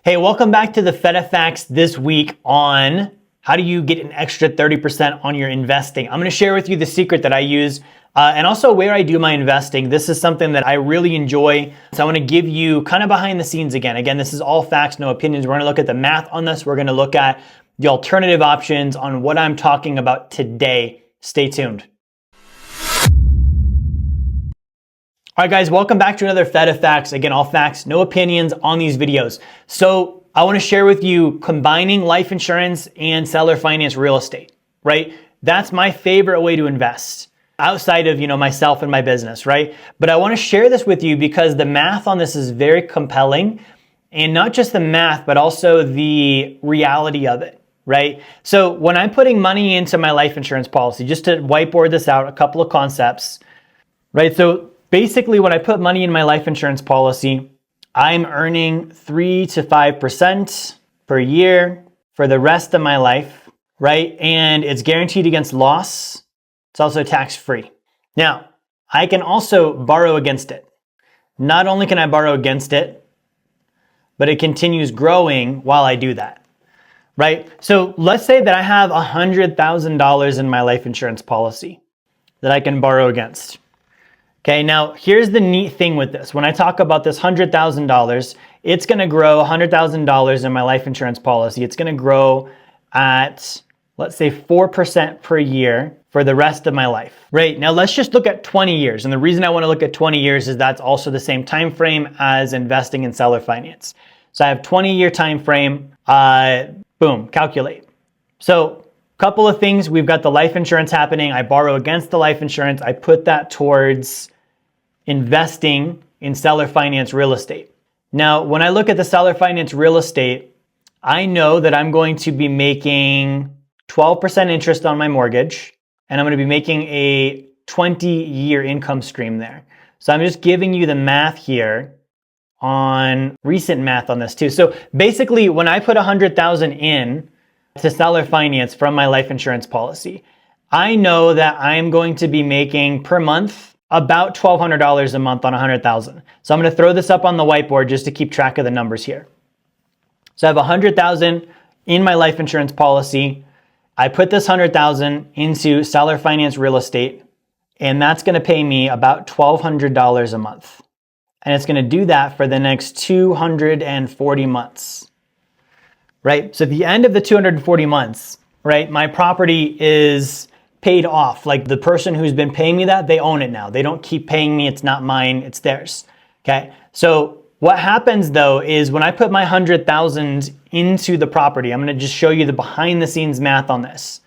Hey, welcome back to the Fetta Facts this week on how do you get an extra 30% on your investing. I'm going to share with you the secret that I use and also where I do my investing. This is something that I really enjoy. So I want to give you kind of behind the scenes again. Again, this is all facts, no opinions. We're going to look at the math on this. We're going to look at the alternative options on what I'm talking about today. Stay tuned. All right, guys, welcome back to another Fetta Facts. Again, all facts, no opinions on these videos. So I want to share with you combining life insurance and seller finance real estate, right? That's my favorite way to invest outside of, myself and my business, right? But I want to share this with you because the math on this is very compelling, and not just the math, but also the reality of it, right? So when I'm putting money into my life insurance policy, just to whiteboard this out, a couple of concepts, right? So basically, when I put money in my life insurance policy, I'm earning 3 to 5% per year for the rest of my life, right? And it's guaranteed against loss. It's also tax-free. Now, I can also borrow against it. Not only can I borrow against it, but it continues growing while I do that, right? So let's say that I have $100,000 in my life insurance policy that I can borrow against. Okay, now here's the neat thing with this. When I talk about this $100,000, it's going to grow $100,000 in my life insurance policy. It's going to grow at, let's say, 4% per year for the rest of my life. Right, now let's just look at 20 years. And the reason I want to look at 20 years is that's also the same time frame as investing in seller finance. So I have 20-year time frame. Boom, calculate. So couple of things. We've got the life insurance happening. I borrow against the life insurance. I put that towards investing in seller finance real estate. Now, when I look at the seller finance real estate, I know that I'm going to be making 12% interest on my mortgage, and I'm going to be making a 20-year income stream there. So I'm just giving you the math here on recent math on this too. So basically, when I put $100,000 in to seller finance from my life insurance policy, I know that I'm going to be making per month about $1,200 a month on $100,000. So I'm going to throw this up on the whiteboard just to keep track of the numbers here. So I have $100,000 in my life insurance policy. I put this $100,000 into seller finance real estate, and that's going to pay me about $1,200 a month. And it's going to do that for the next 240 months. Right? So at the end of the 240 months, right, my property is paid off. Like the person who's been paying me that, they own it now. They don't keep paying me. It's not mine. It's theirs. Okay. So what happens though is when I put my $100,000 into the property, I'm going to just show you the behind the scenes math on this.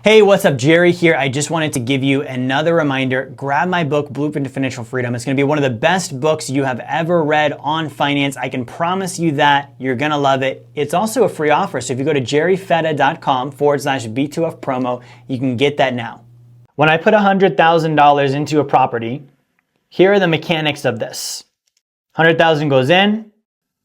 Hey, what's up? Jerry here. I just wanted to give you another reminder. Grab my book, Blueprint to Financial Freedom. It's going to be one of the best books you have ever read on finance. I can promise you that you're going to love it. It's also a free offer. So if you go to jerryfetta.com/B2F promo, you can get that now. When I put $100,000 into a property, here are the mechanics of this. $100,000 goes in,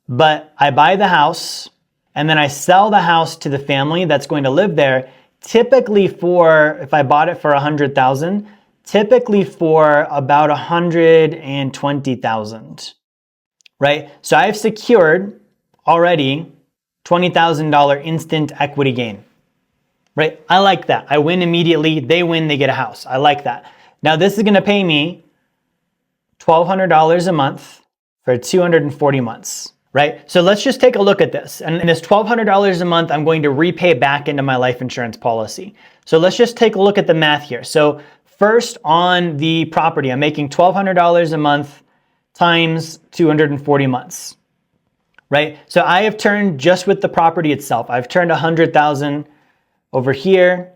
but I buy the house and then I sell the house to the family that's going to live there. Typically if I bought it for $100,000, typically for about $120,000, right? So I've secured already $20,000 instant equity gain, right? I like that. I win immediately. They win, they get a house. I like that. Now this is going to pay me $1,200 a month for 240 months. Right? So let's just take a look at this. And this $1,200 a month, I'm going to repay back into my life insurance policy. So let's just take a look at the math here. So first on the property, I'm making $1,200 a month times 240 months, right? So I have turned just with the property itself, I've turned $100,000 over here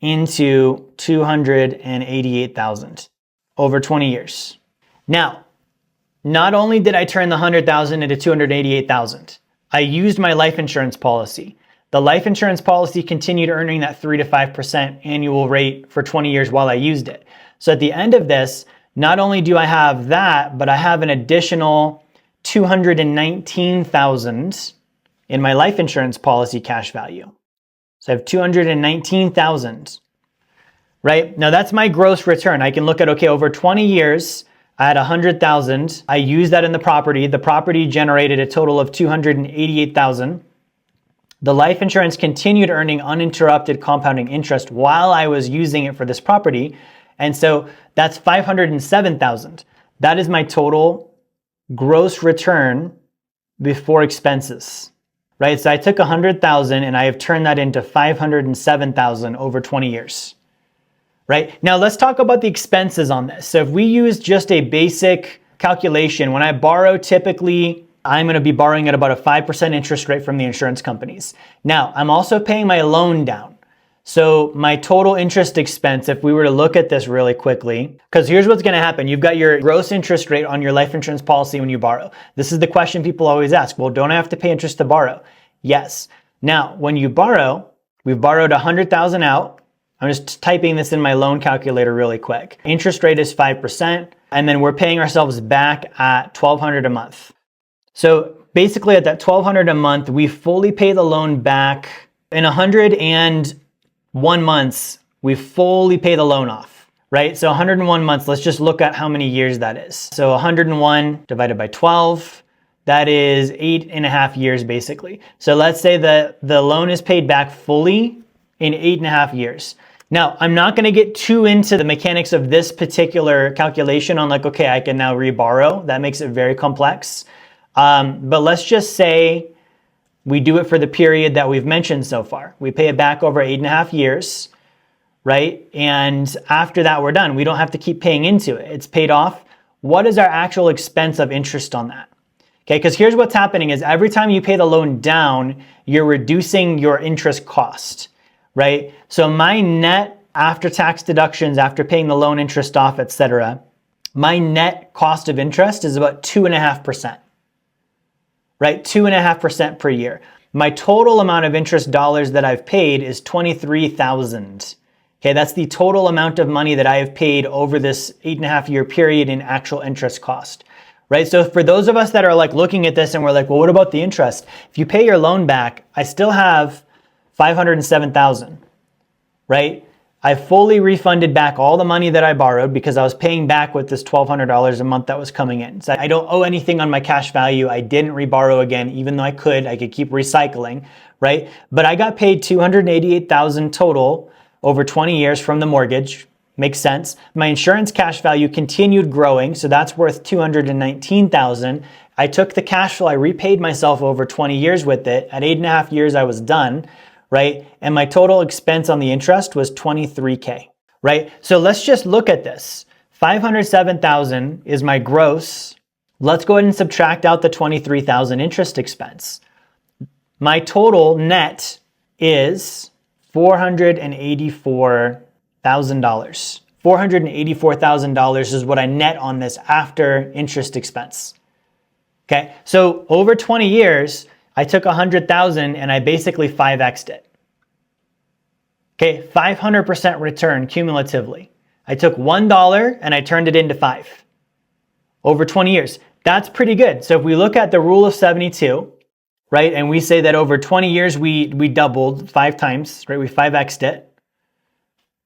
into $288,000 over 20 years. Now, not only did I turn the $100,000 into $288,000, I used my life insurance policy. The life insurance policy continued earning that 3 to 5% annual rate for 20 years while I used it. So at the end of this, not only do I have that, but I have an additional $219,000 in my life insurance policy cash value. So I have $219,000, right? Now that's my gross return. I can look at, okay, over 20 years, I had 100,000. I used that in the property. The property generated a total of 288,000. The life insurance continued earning uninterrupted compounding interest while I was using it for this property. And so that's 507,000. That is my total gross return before expenses, right? So I took 100,000 and I have turned that into 507,000 over 20 years, right? Now let's talk about the expenses on this. So if we use just a basic calculation, when I borrow, typically I'm going to be borrowing at about a 5% interest rate from the insurance companies. Now, I'm also paying my loan down. So my total interest expense, if we were to look at this really quickly, because here's what's going to happen. You've got your gross interest rate on your life insurance policy when you borrow. This is the question people always ask. Well, don't I have to pay interest to borrow? Yes. Now, when you borrow, we've borrowed 100,000 out. I'm just typing this in my loan calculator really quick. Interest rate is 5%, and then we're paying ourselves back at $1,200 a month. So basically at that $1,200 a month, we fully pay the loan back. In 101 months, we fully pay the loan off, right? So 101 months, let's just look at how many years that is. So 101 divided by 12, that is 8.5 years basically. So let's say that the loan is paid back fully in 8.5 years. Now, I'm not going to get too into the mechanics of this particular calculation on like, okay, I can now reborrow. That makes it very complex. But let's just say we do it for the period that we've mentioned so far. We pay it back over 8.5 years, right? And after that, we're done. We don't have to keep paying into it. It's paid off. What is our actual expense of interest on that? Okay, because here's what's happening is every time you pay the loan down, you're reducing your interest cost, right? So my net after tax deductions, after paying the loan interest off, etc., my net cost of interest is about 2.5%. Right? 2.5% per year. My total amount of interest dollars that I've paid is 23,000. Okay, that's the total amount of money that I have paid over this 8.5 year period in actual interest cost. Right? So for those of us that are like looking at this and we're like, well, what about the interest? If you pay your loan back, I still have 507,000. Right? I fully refunded back all the money that I borrowed because I was paying back with this $1,200 a month that was coming in. So I don't owe anything on my cash value. I didn't reborrow again, even though I could keep recycling, right? But I got paid $288,000 total over 20 years from the mortgage. Makes sense. My insurance cash value continued growing, so that's worth $219,000. I took the cash flow, I repaid myself over 20 years with it. At 8.5 years, I was done. Right? And my total expense on the interest was $23K, right? So let's just look at this. 507,000 is my gross. Let's go ahead and subtract out the 23,000 interest expense. My total net is $484,000. $484,000 is what I net on this after interest expense. Okay? So over 20 years, I took 100,000 and I basically 5x'd it. Okay, 500% return cumulatively. I took $1 and I turned it into 5 over 20 years. That's pretty good. So if we look at the rule of 72, right, and we say that over 20 years we doubled 5 times, right? We 5x'd it.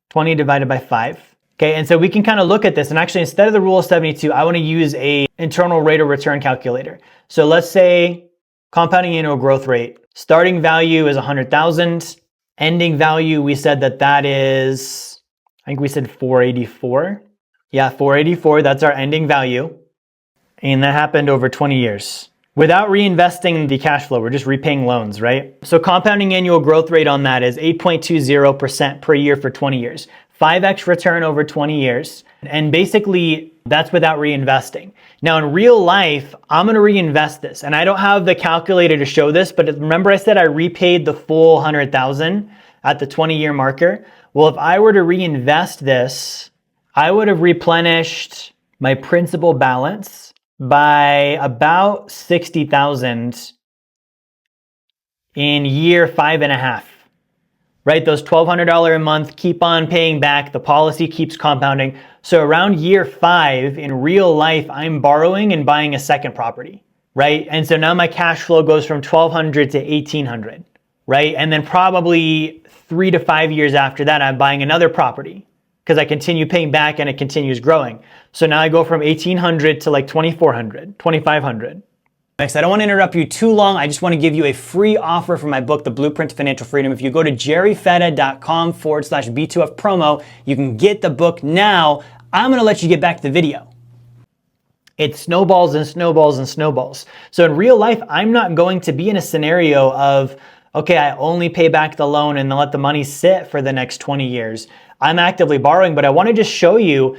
20 divided by 5. Okay, and so we can kind of look at this, and actually instead of the rule of 72, I want to use a internal rate of return calculator. So let's say compounding annual growth rate. Starting value is 100,000. Ending value, we said that is, I think we said 484. Yeah, 484, that's our ending value. And that happened over 20 years. Without reinvesting the cash flow, we're just repaying loans, right? So compounding annual growth rate on that is 8.20% per year for 20 years. 5x return over 20 years. And basically, that's without reinvesting. Now, in real life, I'm going to reinvest this. And I don't have the calculator to show this, but remember I said I repaid the full 100,000 at the 20-year marker? Well, if I were to reinvest this, I would have replenished my principal balance by about 60,000 in year 5.5. Right? Those $1,200 a month keep on paying back. The policy keeps compounding. So around year 5 in real life, I'm borrowing and buying a second property, right? And so now my cash flow goes from $1,200 to $1,800, right? And then probably 3 to 5 years after that, I'm buying another property. because I continue paying back and it continues growing. So now I go from 1,800 to like 2,400, 2,500. Next, I don't want to interrupt you too long. I just want to give you a free offer for my book, The Blueprint to Financial Freedom. If you go to jerryfetta.com/B2F promo, you can get the book now. I'm going to let you get back to the video. It snowballs and snowballs and snowballs. So in real life, I'm not going to be in a scenario of, okay, I only pay back the loan and then let the money sit for the next 20 years. I'm actively borrowing, but I want to just show you,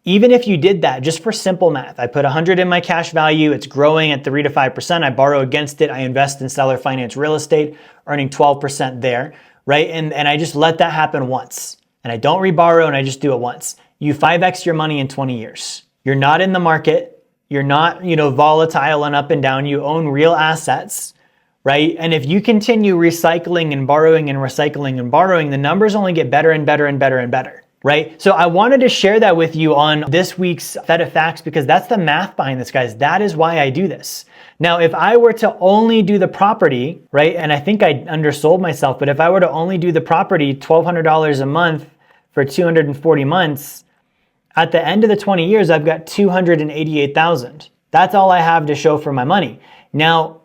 even if you did that, just for simple math, I put 100 in my cash value, it's growing at 3 to 5%, I borrow against it, I invest in seller finance real estate, earning 12% there, right? And I just let that happen once. And I don't reborrow and I just do it once. You 5x your money in 20 years. You're not in the market, you're not, volatile and up and down, you own real assets, right? And if you continue recycling and borrowing and recycling and borrowing, the numbers only get better and better and better and better. Right? So I wanted to share that with you on this week's Fetta Facts because that's the math behind this, guys. That is why I do this. Now, if I were to only do the property, right, and I think I undersold myself, but if I were to only do the property $1,200 a month for 240 months, at the end of the 20 years, I've got $288,000. That's all I have to show for my money. Now,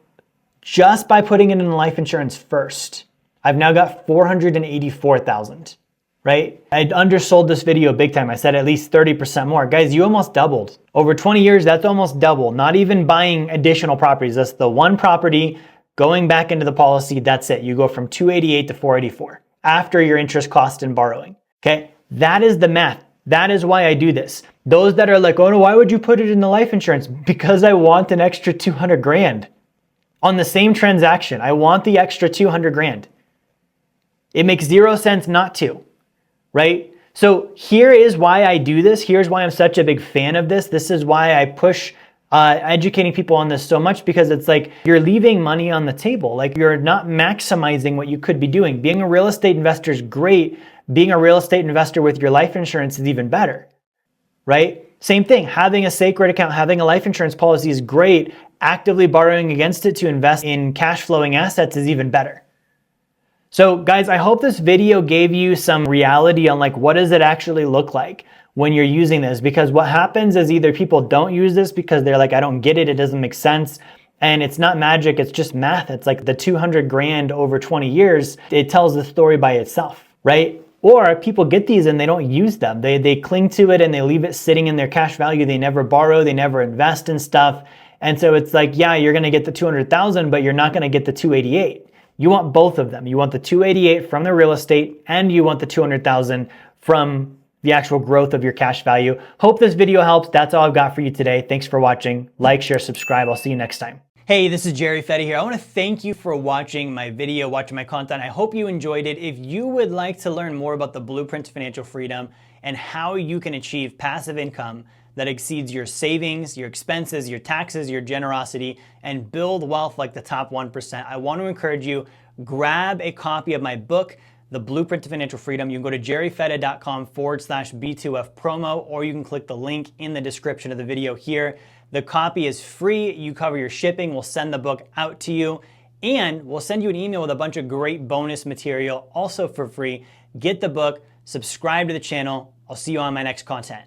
just by putting it in life insurance first, I've now got $484,000. Right? I undersold this video big time. I said at least 30% more. Guys, you almost doubled. Over 20 years, that's almost double. Not even buying additional properties. That's the one property going back into the policy. That's it. You go from 288 to 484 after your interest, cost, and borrowing. Okay? That is the math. That is why I do this. Those that are like, oh no, why would you put it in the life insurance? Because I want an extra 200 grand on the same transaction. I want the extra 200 grand. It makes 0 sense not to. Right? So here is why I do this. Here's why I'm such a big fan of this. This is why I push educating people on this so much, because it's like you're leaving money on the table. Like you're not maximizing what you could be doing. Being a real estate investor is great. Being a real estate investor with your life insurance is even better. Right? Same thing. Having a sacred account, having a life insurance policy is great. Actively borrowing against it to invest in cash flowing assets is even better. So guys, I hope this video gave you some reality on like, what does it actually look like when you're using this? Because what happens is either people don't use this because they're like, I don't get it, it doesn't make sense. And it's not magic, it's just math. It's like the 200 grand over 20 years, it tells the story by itself, right? Or people get these and they don't use them. They cling to it and they leave it sitting in their cash value. They never borrow, they never invest in stuff. And so it's like, yeah, you're gonna get the 200,000, but you're not gonna get the 288. You want both of them. You want the 288 from the real estate and you want the 200,000 from the actual growth of your cash value. Hope this video helps. That's all I've got for you today. Thanks for watching. Like, share, subscribe. I'll see you next time. Hey, this is Jerry Fetta here. I want to thank you for watching my video, watching my content. I hope you enjoyed it. If you would like to learn more about the Blueprint to Financial Freedom and how you can achieve passive income that exceeds your savings, your expenses, your taxes, your generosity, and build wealth like the top 1%, I want to encourage you, grab a copy of my book, The Blueprint to Financial Freedom. You can go to jerryfetta.com/B2F promo, or you can click the link in the description of the video here. The copy is free. You cover your shipping. We'll send the book out to you, and we'll send you an email with a bunch of great bonus material also for free. Get the book, subscribe to the channel. I'll see you on my next content.